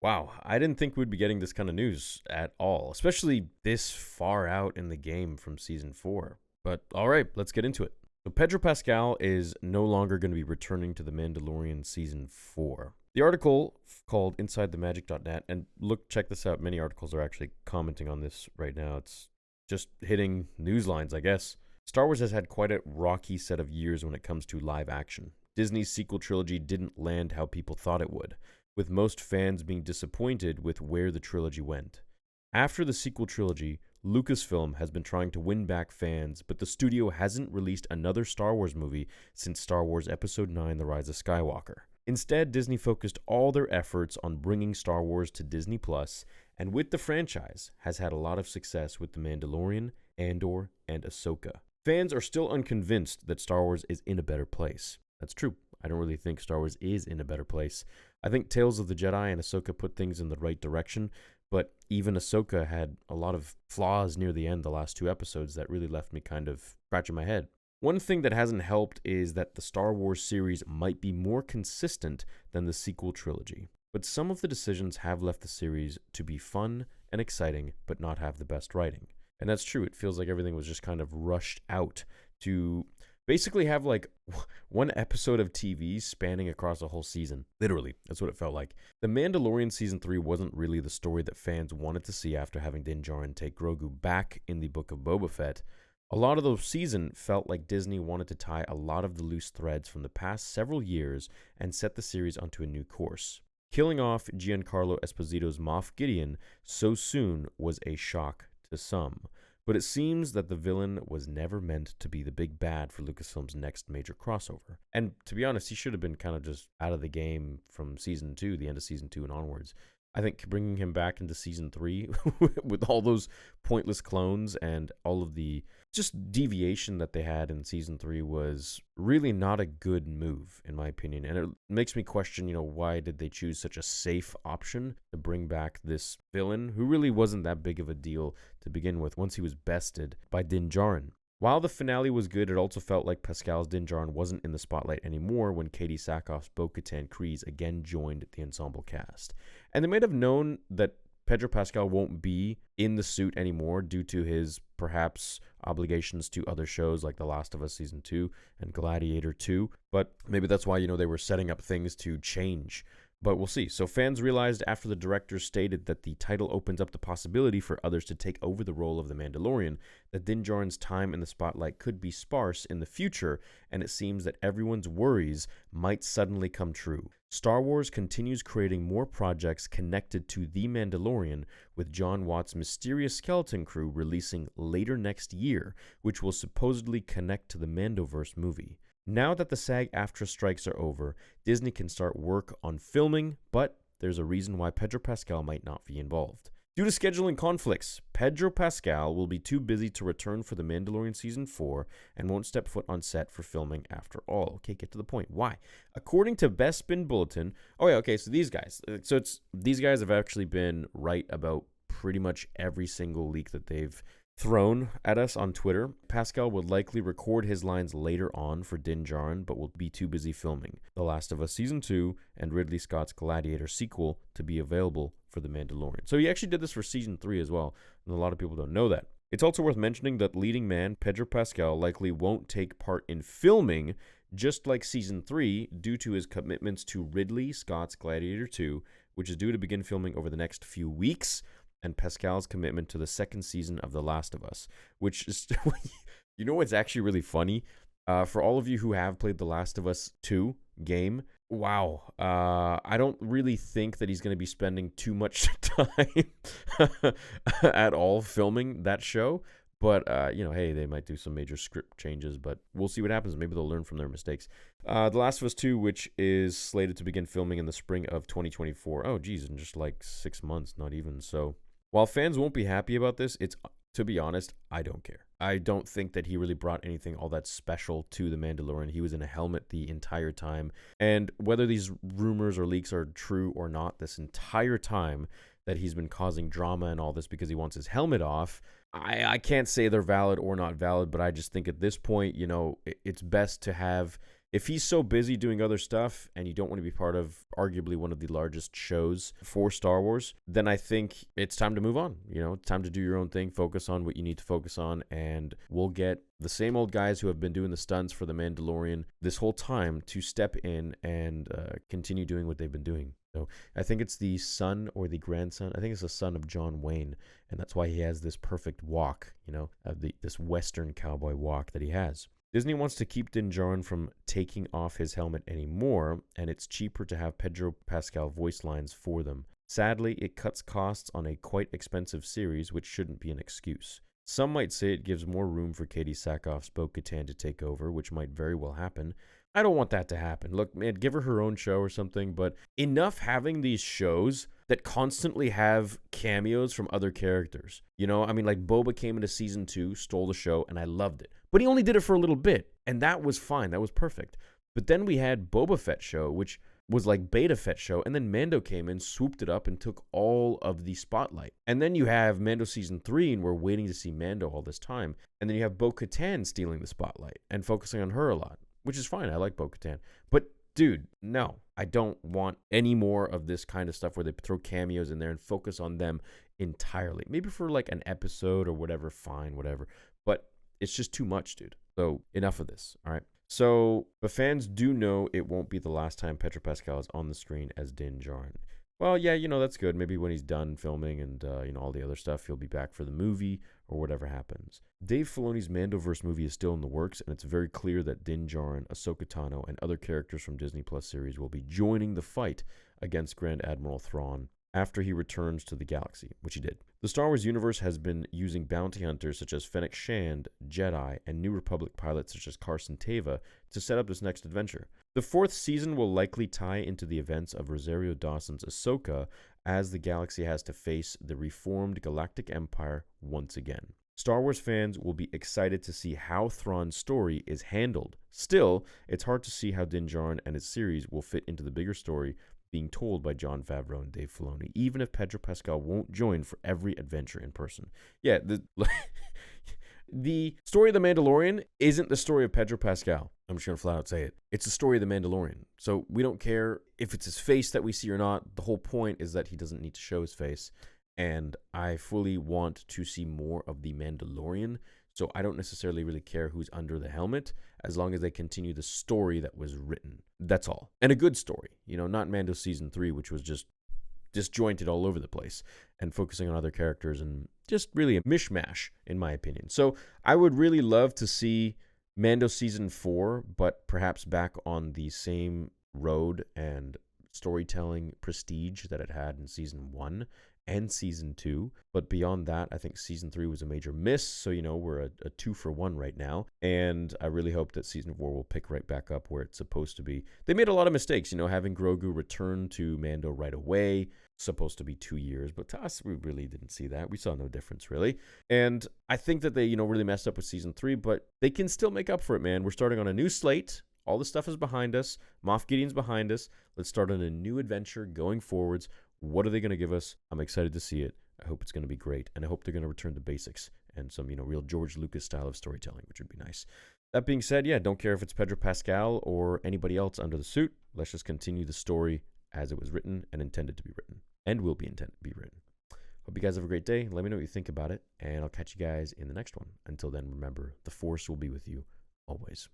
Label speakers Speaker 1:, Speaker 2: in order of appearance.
Speaker 1: Wow, I didn't think we'd be getting this kind of news at all, especially this far out in the game from season 4. But all right, let's get into it. So Pedro Pascal is no longer going to be returning to The Mandalorian season 4. The article called InsideTheMagic.net, and look, check this out. Many articles are actually commenting on this right now. It's just hitting news lines, I guess. Star Wars has had quite a rocky set of years when it comes to live action. Disney's sequel trilogy didn't land how people thought it would, with most fans being disappointed with where the trilogy went. After the sequel trilogy, Lucasfilm has been trying to win back fans, but the studio hasn't released another Star Wars movie since Star Wars Episode 9: The Rise of Skywalker. Instead, Disney focused all their efforts on bringing Star Wars to Disney+, and with the franchise, has had a lot of success with The Mandalorian, Andor, and Ahsoka. Fans are still unconvinced that Star Wars is in a better place. That's true. I don't really think Star Wars is in a better place. I think Tales of the Jedi and Ahsoka put things in the right direction, but even Ahsoka had a lot of flaws near the end, the last 2 episodes, that really left me kind of scratching my head. One thing that hasn't helped is that the Star Wars series might be more consistent than the sequel trilogy, but some of the decisions have left the series to be fun and exciting, but not have the best writing. And that's true. It feels like everything was just kind of rushed out to basically have like one episode of TV spanning across a whole season. Literally, that's what it felt like. The Mandalorian Season 3 wasn't really the story that fans wanted to see after having Din Djarin take Grogu back in the Book of Boba Fett. A lot of the season felt like Disney wanted to tie a lot of the loose threads from the past several years and set the series onto a new course. Killing off Giancarlo Esposito's Moff Gideon so soon was a shock to some. But it seems that the villain was never meant to be the big bad for Lucasfilm's next major crossover. And to be honest, he should have been kind of just out of the game from season 2, the end of season 2 and onwards. I think bringing him back into season 3 with all those pointless clones and all of the just deviation that they had in season 3 was really not a good move, in my opinion. And it makes me question, why did they choose such a safe option to bring back this villain who really wasn't that big of a deal to begin with once he was bested by Din Djarin. While the finale was good, it also felt like Pascal's Din Djarin wasn't in the spotlight anymore when Katie Sackhoff's Bo-Katan Kryze again joined the ensemble cast. And they might have known that Pedro Pascal won't be in the suit anymore due to his perhaps obligations to other shows like The Last of Us Season 2 and Gladiator 2, but maybe that's why, they were setting up things to change. But we'll see. So fans realized after the director stated that the title opens up the possibility for others to take over the role of the Mandalorian, that Din Djarin's time in the spotlight could be sparse in the future, and it seems that everyone's worries might suddenly come true. Star Wars continues creating more projects connected to The Mandalorian, with John Watts' mysterious skeleton crew releasing later next year, which will supposedly connect to the Mandoverse movie. Now that the SAG-AFTRA strikes are over, Disney can start work on filming, but there's a reason why Pedro Pascal might not be involved. Due to scheduling conflicts, Pedro Pascal will be too busy to return for The Mandalorian Season 4 and won't step foot on set for filming after all. Okay, get to the point. Why? According to Bespin Bulletin, so these guys. These guys have actually been right about pretty much every single leak that they've thrown at us on Twitter. Pascal would likely record his lines later on for Din Djarin, but will be too busy filming The Last of Us Season 2 and Ridley Scott's Gladiator sequel to be available for The Mandalorian. So he actually did this for Season 3 as well, and a lot of people don't know that. It's also worth mentioning that leading man Pedro Pascal likely won't take part in filming, just like Season 3, due to his commitments to Ridley Scott's Gladiator 2, which is due to begin filming over the next few weeks, and Pascal's commitment to the second season of The Last of Us, which is, what's actually really funny? For all of you who have played The Last of Us 2 game, wow, I don't really think that he's going to be spending too much time at all filming that show. But, hey, they might do some major script changes, but we'll see what happens. Maybe they'll learn from their mistakes. The Last of Us 2, which is slated to begin filming in the spring of 2024. Oh, geez, in just like 6 months, not even. So while fans won't be happy about this, to be honest, I don't care. I don't think that he really brought anything all that special to The Mandalorian. He was in a helmet the entire time. And whether these rumors or leaks are true or not, this entire time that he's been causing drama and all this because he wants his helmet off, I can't say they're valid or not valid, but I just think at this point, it's best to have If he's so busy doing other stuff and you don't want to be part of arguably one of the largest shows for Star Wars, then I think it's time to move on. It's time to do your own thing, focus on what you need to focus on, and we'll get the same old guys who have been doing the stunts for The Mandalorian this whole time to step in and continue doing what they've been doing. So I think it's the son or the grandson. I think it's the son of John Wayne, and that's why he has this perfect walk, this Western cowboy walk that he has. Disney wants to keep Din Djarin from taking off his helmet anymore, and it's cheaper to have Pedro Pascal voice lines for them. Sadly, it cuts costs on a quite expensive series, which shouldn't be an excuse. Some might say it gives more room for Katie Sackhoff's Bo-Katan to take over, which might very well happen. I don't want that to happen. Look, man, give her own show or something, but enough having these shows that constantly have cameos from other characters. Like Boba came into season 2, stole the show, and I loved it. But he only did it for a little bit, and that was fine. That was perfect. But then we had Boba Fett show, which was like Beta Fett show, and then Mando came in, swooped it up, and took all of the spotlight. And then you have Mando season 3, and we're waiting to see Mando all this time. And then you have Bo-Katan stealing the spotlight and focusing on her a lot, which is fine. I like Bo-Katan. But dude, no, I don't want any more of this kind of stuff where they throw cameos in there and focus on them entirely. Maybe for like an episode or whatever, fine, whatever. But it's just too much, dude. So enough of this, all right? So the fans do know it won't be the last time Pedro Pascal is on the screen as Din Djarin. Well, yeah, that's good. Maybe when he's done filming and, all the other stuff, he'll be back for the movie or whatever happens. Dave Filoni's Mandoverse movie is still in the works, and it's very clear that Din Djarin, Ahsoka Tano, and other characters from Disney Plus series will be joining the fight against Grand Admiral Thrawn after he returns to the galaxy, which he did. The Star Wars universe has been using bounty hunters such as Fennec Shand, Jedi, and New Republic pilots such as Carson Teva to set up this next adventure. The 4th season will likely tie into the events of Rosario Dawson's Ahsoka as the galaxy has to face the reformed Galactic Empire once again. Star Wars fans will be excited to see how Thrawn's story is handled. Still, it's hard to see how Din Djarin and his series will fit into the bigger story being told by Jon Favreau and Dave Filoni, even if Pedro Pascal won't join for every adventure in person. Yeah, the story of The Mandalorian isn't the story of Pedro Pascal. I'm just going to flat out say it. It's the story of The Mandalorian. So we don't care if it's his face that we see or not. The whole point is that he doesn't need to show his face. And I fully want to see more of The Mandalorian. So I don't necessarily really care who's under the helmet as long as they continue the story that was written. That's all. And a good story. Not Mando Season 3, which was just disjointed all over the place and focusing on other characters and just really a mishmash, in my opinion. So I would really love to see Mando Season 4, but perhaps back on the same road and storytelling prestige that it had in Season 1 and Season 2. But beyond that, I think Season 3 was a major miss. So, we're a 2-for-1 right now. And I really hope that Season 4 will pick right back up where it's supposed to be. They made a lot of mistakes, having Grogu return to Mando right away. Supposed to be 2 years, but to us, we really didn't see that. We saw no difference, really. And I think that they, really messed up with Season 3, but they can still make up for it, man. We're starting on a new slate. All the stuff is behind us. Moff Gideon's behind us. Let's start on a new adventure going forwards. What are they going to give us? I'm excited to see it. I hope it's going to be great. And I hope they're going to return to basics and some, real George Lucas style of storytelling, which would be nice. That being said, yeah, don't care if it's Pedro Pascal or anybody else under the suit. Let's just continue the story as it was written and intended to be written and will be intended to be written. Hope you guys have a great day. Let me know what you think about it, and I'll catch you guys in the next one. Until then, remember, the Force will be with you always.